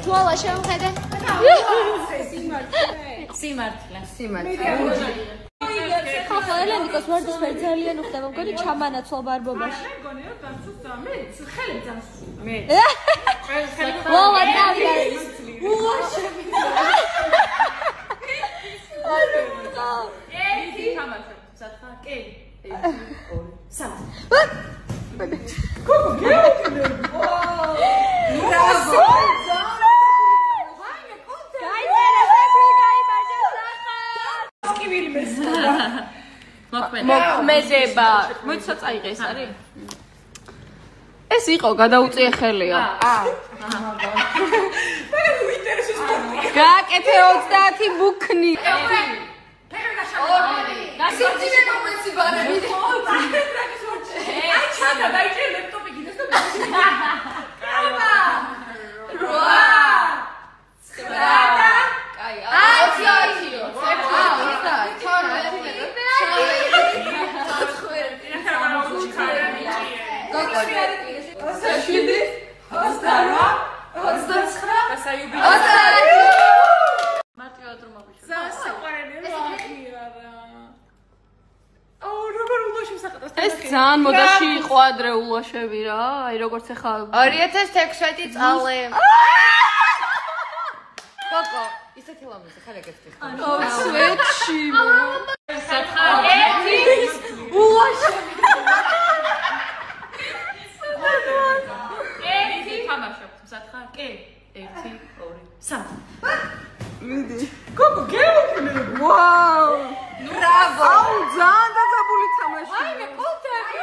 თვალა შევხედე. სიმართლე. ხახა ელენიკოს ვარდისფერი ძალიან უხდება, მგონი ჩამანაცვალ ბარბობაში. მე ვალა დავიდა. ერთი თამაშობ, სათხა, კი. 1 2 3. გოგო, გეუქნე. ბრავო. მოქმედება. მოიცა წაიღე ეს არის? ეს იყო გადაუწიე ხელია. გააკეთე 30 ბუქნი. გასიძინე მომეცი ბარები. აი ჩადა დაიჭე ლეპტოპი გინეს და კავა. 8 9 კაი 2016 ეს ძალიან მოდაში იყო ადრეულაშევი რა, აი როგორც ახლა 2016 წალი. გოგო, ისეთი ლამაზი ხარ ეგეთი ხარ. სვეტში. სათხა, ერთი ულაშევი. ერთი თამაშობ, სათხა, კი. 1 2 3. მიდი. გოგო, გეუქნე. ვაუ. ბრავო. აუ, ძალიან დაძაბული თამაში. აიმე კონტები.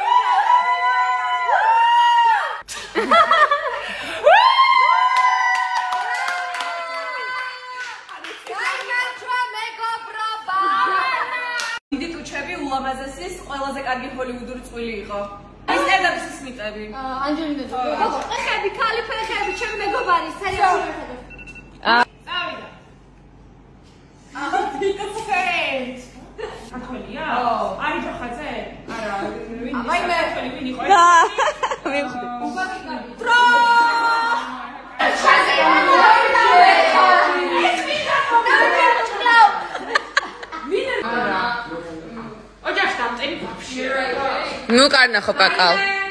დიდი ტუჩები ულამაზესის ყველაზე კარგი ჰოლივუდური წვილი იყო. ის წერდების ისმიტები. ანჯელინა ჯოლი. გოგო, ფეხები, ქალი ფეხები, ჩემი მეგობარი, სერიოზული ფეხები. წავიდა. ვიტო ფრენდ. ახალია? არი ჯოხაძე? არა, ვინ? აიმე. ვინ იყო? მივხვდი. დრო! ოჯახს დამტერი ბავშვი. ნუ კარნახო კაკაო.